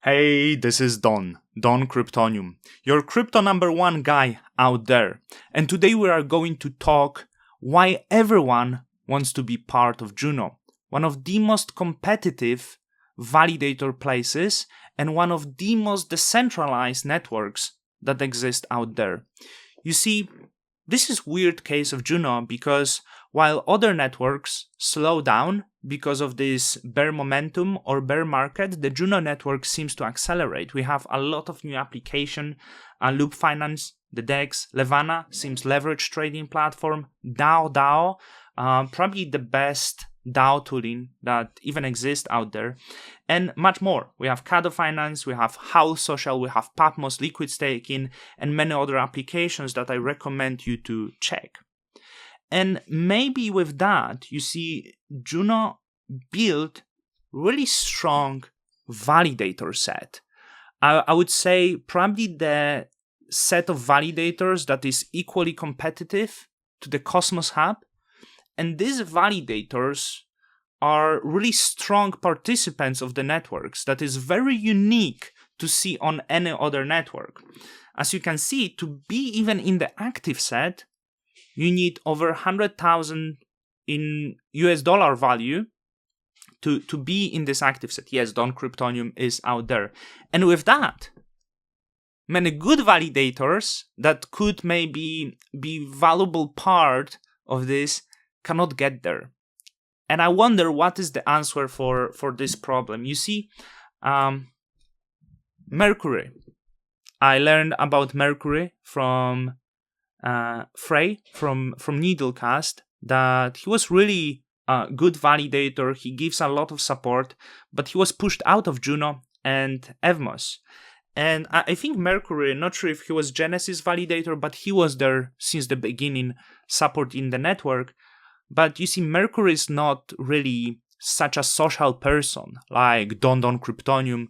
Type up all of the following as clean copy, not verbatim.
Hey, this is Don Kryptonium, your crypto number one guy out there. And today we are going to talk why everyone wants to be part of Juno, one of the most competitive validator places and one of the most decentralized networks that exist out there. You see, this is weird case of Juno because while other networks slow down because of this bear momentum or bear market, the Juno network seems to accelerate. We have a lot of new application, Loop Finance, the DEX, Levana seems leverage trading platform, DAO, probably the best DAO tooling that even exists out there, and much more. We have Kado Finance, we have Howl Social, we have Patmos liquid staking, and many other applications that I recommend you to check. And maybe with that, you see, Juno built really strong validator set. I would say probably the set of validators that is equally competitive to the Cosmos Hub. And these validators are really strong participants of the networks that is very unique to see on any other network. As you can see, to be even in the active set, you need over 100,000 in US dollar value to be in this active set. Yes, Don Kryptonium is out there. And with that, many good validators that could maybe be valuable part of this cannot get there. And I wonder what is the answer for this problem. You see, Mercury. I learned about Mercury from Frey from Needlecast, that he was really a good validator. He gives a lot of support, but he was pushed out of Juno and Evmos. And I think Mercury, not sure if he was Genesis validator, but he was there since the beginning, supporting the network. But you see, Mercury is not really such a social person like Don Kryptonium,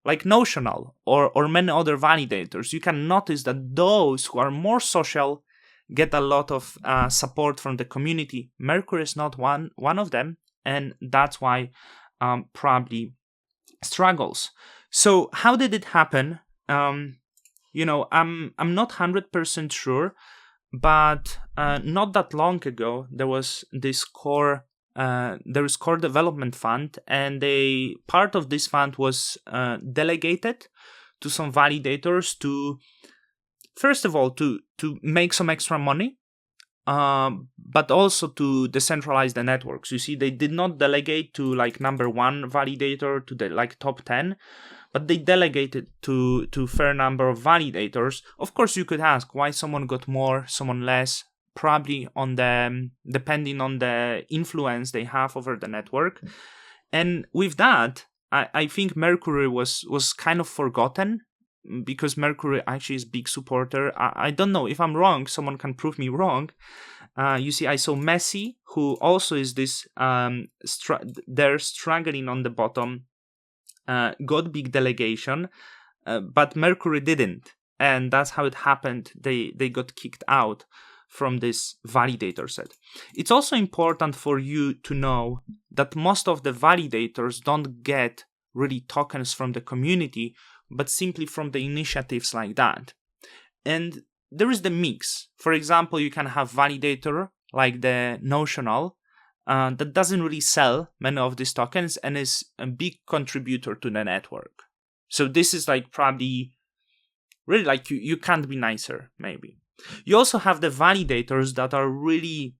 like Notional or many other validators. You can notice that those who are more social get a lot of support from the community. Mercury is not one of them, and that's why probably struggles. So how did it happen? I'm not 100% sure, but not that long ago there was this core development fund, and part of this fund was delegated to some validators to, first of all, to make some extra money, but also to decentralize the networks. You see, they did not delegate to like number one validator to the like top 10, but they delegated to fair number of validators. Of course, you could ask why someone got more, someone less. Probably on depending on the influence they have over the network. And with that, I think Mercury was kind of forgotten, because Mercury actually is a big supporter. I don't know if I'm wrong. Someone can prove me wrong. You see, I saw Messi, who also is this, they're struggling on the bottom, got big delegation, but Mercury didn't. And that's how it happened. They got kicked out from this validator set. It's also important for you to know that most of the validators don't get really tokens from the community, but simply from the initiatives like that. And there is the mix. For example, you can have validator like the Notional that doesn't really sell many of these tokens and is a big contributor to the network. So this is like probably really like you can't be nicer, maybe. You also have the validators that are really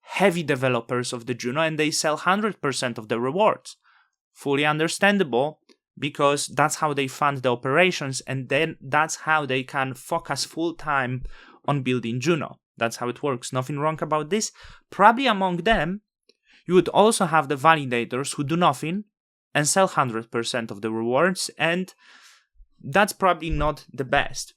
heavy developers of the Juno, and they sell 100% of the rewards. Fully understandable, because that's how they fund the operations, and then that's how they can focus full time on building Juno. That's how it works. Nothing wrong about this. Probably among them, you would also have the validators who do nothing and sell 100% of the rewards, and that's probably not the best.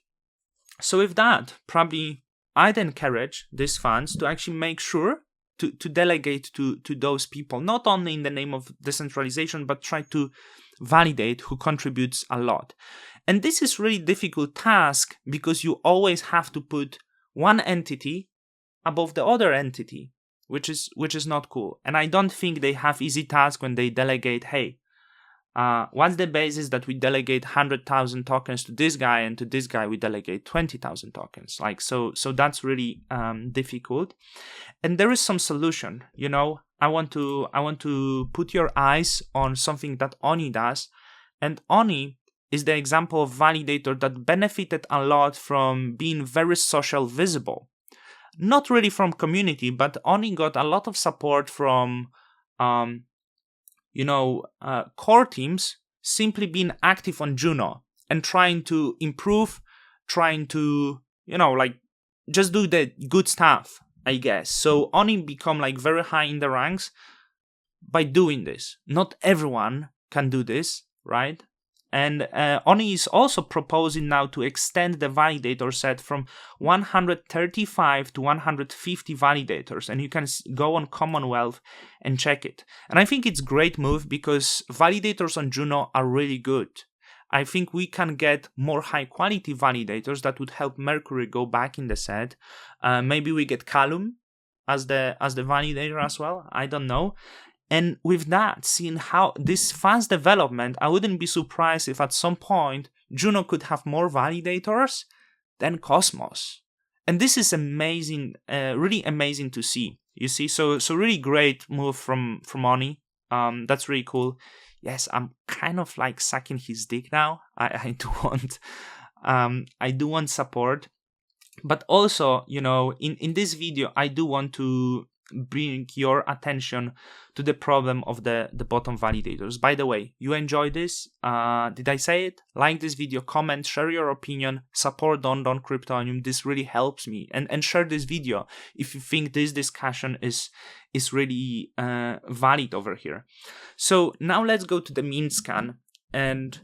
So with that, probably I'd encourage these funds to actually make sure to delegate to those people, not only in the name of decentralization, but try to validate who contributes a lot. And this is really difficult task because you always have to put one entity above the other entity, which is not cool. And I don't think they have easy task when they delegate, hey, What's the basis that we delegate 100,000 tokens to this guy, and to this guy we delegate 20,000 tokens? Like, so that's really difficult. And there is some solution. I want to put your eyes on something that Oni does, and Oni is the example of validator that benefited a lot from being very social visible. Not really from community, but Oni got a lot of support from core teams simply being active on Juno and trying to improve, trying to, just do the good stuff, I guess. So Oni become very high in the ranks by doing this. Not everyone can do this, right? And Oni is also proposing now to extend the validator set from 135 to 150 validators. And you can go on Commonwealth and check it. And I think it's a great move because validators on Juno are really good. I think we can get more high quality validators that would help Mercury go back in the set. Maybe we get Callum as the validator as well. I don't know. And with that, seeing how this fast development, I wouldn't be surprised if at some point Juno could have more validators than Cosmos. And this is amazing, really amazing to see. You see, so really great move from Oni. That's really cool. Yes, I'm kind of sucking his dick now. I do want support, but also, in this video, I do want to bring your attention to the problem of the bottom validators. By the way, you enjoyed this? Did I say it? Like this video, comment, share your opinion, support Don Cryptonium. This really helps me. And share this video if you think this discussion is really valid over here. So now let's go to the mean scan. And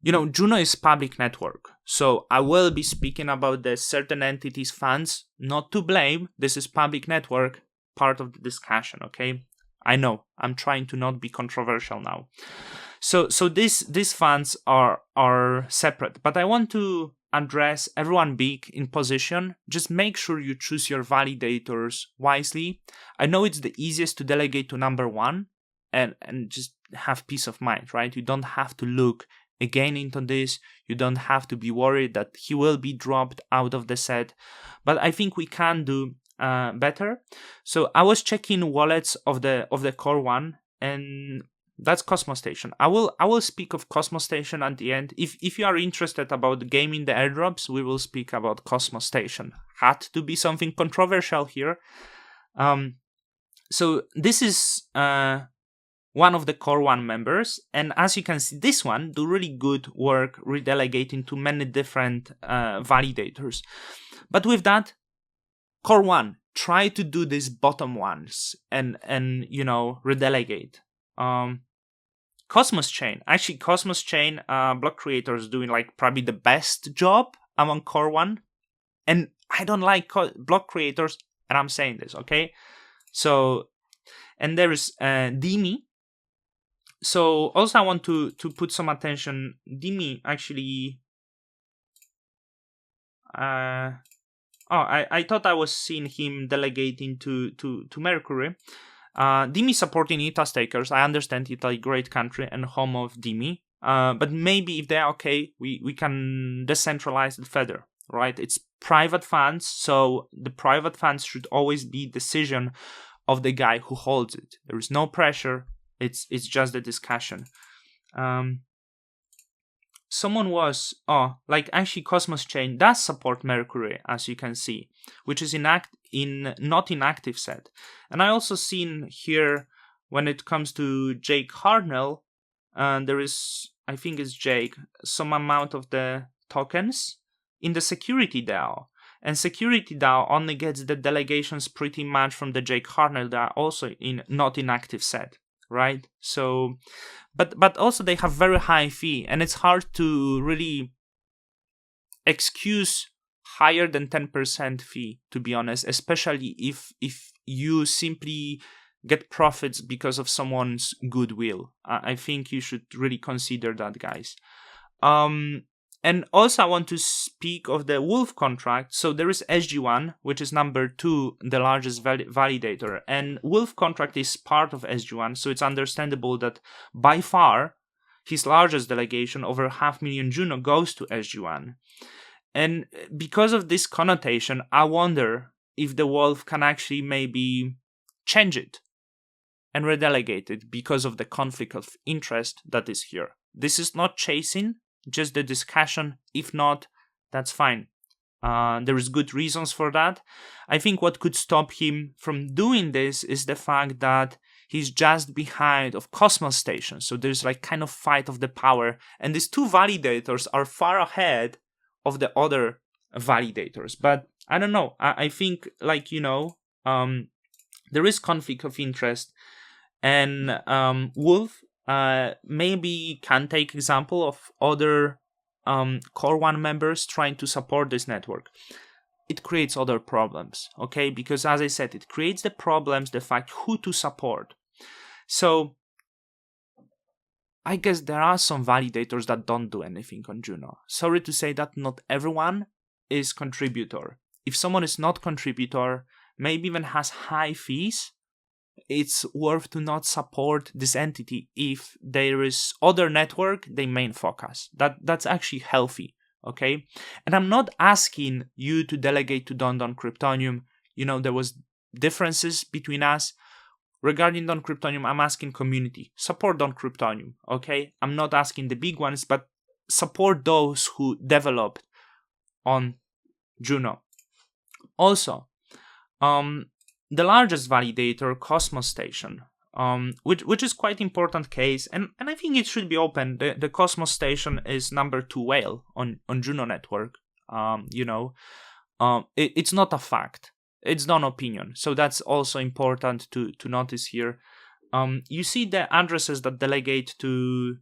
Juno is public network. So I will be speaking about the certain entities funds, not to blame. This is public network, part of the discussion, okay? I know I'm trying to not be controversial now. So these funds are separate, but I want to address everyone big in position. Just make sure you choose your validators wisely. I know it's the easiest to delegate to number one and just have peace of mind, right? You don't have to look again into this. You don't have to be worried that he will be dropped out of the set, but I think we can do better. So I was checking wallets of the core one, and that's Cosmos Station. I will speak of Cosmos Station at the end. If you are interested about gaming the airdrops, we will speak about Cosmos Station. Had to be something controversial here. So this is one of the core one members, and as you can see, this one do really good work redelegating to many different validators. But with that, core one, try to do these bottom ones and redelegate. Cosmos Chain, block creators doing probably the best job among core one, and I don't like block creators, and I'm saying this, okay? So, and there is Dimi. So also I want to put some attention. Dimi actually. I thought I was seeing him delegating to Mercury. Dimi supporting ETA stakers. I understand Italy, great country and home of Dimi. But maybe if they're okay, we can decentralize it further, right? It's private funds, so the private funds should always be decision of the guy who holds it. There is no pressure. It's just a discussion. Someone was actually Cosmos Chain does support Mercury, as you can see, which is not in active set. And I also seen here when it comes to Jake Harnell, there is, I think it's Jake, some amount of the tokens in the security DAO. And security DAO only gets the delegations pretty much from the Jake Harnell that are also not in active set. Right, so, but also they have very high fee, and it's hard to really excuse higher than 10% fee, to be honest, especially if you simply get profits because of someone's goodwill. I think you should really consider that, guys. And also I want to speak of the Wolf contract. So there is SG1, which is number 2, the largest validator. And Wolf contract is part of SG1, so it's understandable that by far his largest delegation, over 500,000 Juno, goes to SG1. And because of this connotation, I wonder if the wolf can actually maybe change it and redelegate it because of the conflict of interest that is here. This is not chasing, just the discussion. If not, that's fine. There is good reasons for that. I think what could stop him from doing this is the fact that he's just behind of Cosmos Station. So there's like kind of fight of the power. And these two validators are far ahead of the other validators. But I don't know. I think, like, there is conflict of interest. And Wolf maybe can take example of other Core 1 members trying to support this network. It creates other problems, okay? Because as I said, it creates the problems, the fact who to support. So I guess there are some validators that don't do anything on Juno. Sorry to say that not everyone is contributor. If someone is not contributor, maybe even has high fees, it's worth to not support this entity if there is other network they main focus. That's actually healthy, okay? And I'm not asking you to delegate to Don Kryptonium. There was differences between us. Regarding Don Kryptonium, I'm asking community. Support Don Kryptonium, okay? I'm not asking the big ones, but support those who developed on Juno. Also, the largest validator, Cosmos Station, which is quite important case, and I think it should be open. The Cosmos Station is number 2 whale on Juno Network. It's not a fact. It's not an opinion. So that's also important to notice here. You see the addresses that delegate to.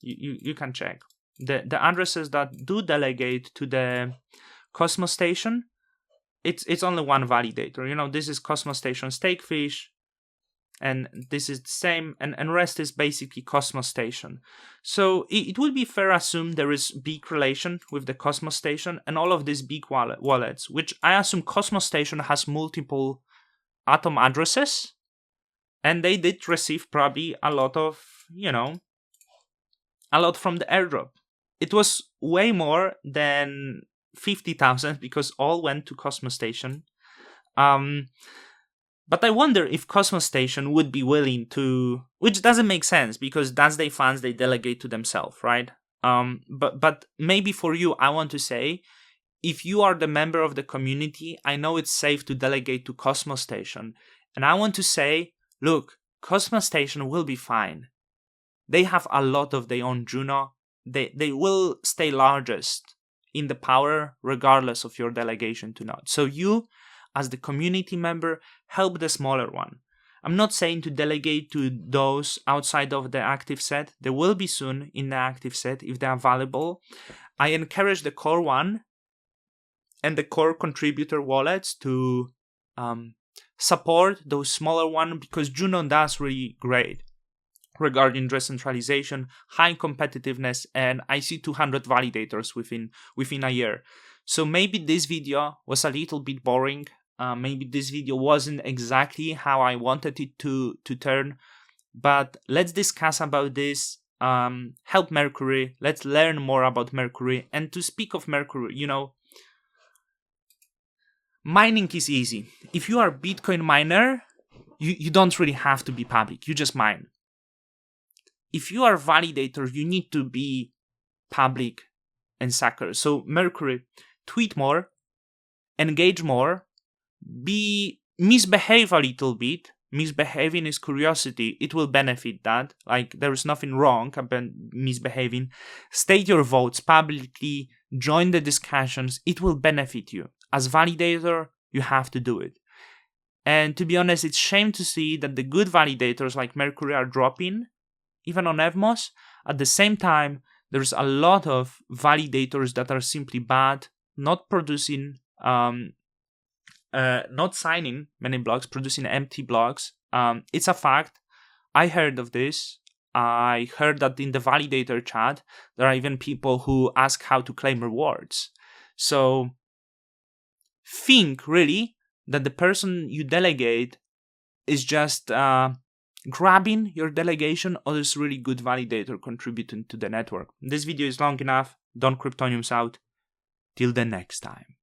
You can check the addresses that do delegate to the Cosmos Station. It's only one validator. This is Cosmos Station Stakefish, and this is the same, and rest is basically Cosmos Station. So it would be fair to assume there is big relation with the Cosmos Station and all of these big wallets, which I assume Cosmos Station has multiple Atom addresses, and they did receive probably a lot from the airdrop. It was way more than 50,000 because all went to Cosmos Station. But I wonder if Cosmos Station would be willing to, which doesn't make sense because that's their funds they delegate to themselves, right? But maybe for you, I want to say, if you are the member of the community, I know it's safe to delegate to Cosmos Station. And I want to say, look, Cosmos Station will be fine. They have a lot of their own Juno. They will stay largest in the power regardless of your delegation to not. So you, as the community member, help the smaller one. I'm not saying to delegate to those outside of the active set. They will be soon in the active set if they are valuable. I encourage the core one and the core contributor wallets to support those smaller one because Juno does really great regarding decentralization, high competitiveness, and I see 200 validators within a year. So maybe this video was a little bit boring. Maybe this video wasn't exactly how I wanted it to turn, but let's discuss about this. Help Mercury. Let's learn more about Mercury. And to speak of Mercury, mining is easy. If you are a Bitcoin miner, you don't really have to be public. You just mine. If you are a validator, you need to be public and sucker. So Mercury, tweet more, engage more, misbehave a little bit. Misbehaving is curiosity. It will benefit that. Like, there is nothing wrong about misbehaving. State your votes publicly. Join the discussions. It will benefit you. As validator, you have to do it. And to be honest, it's shame to see that the good validators like Mercury are dropping, even on Evmos. At the same time, there's a lot of validators that are simply bad, not producing, not signing many blocks, producing empty blocks. It's a fact. I heard of this. I heard that in the validator chat, there are even people who ask how to claim rewards. So think really that the person you delegate is just grabbing your delegation or this really good validator contributing to the network. This video is long enough. Don't cryptoniums out. Till the next time.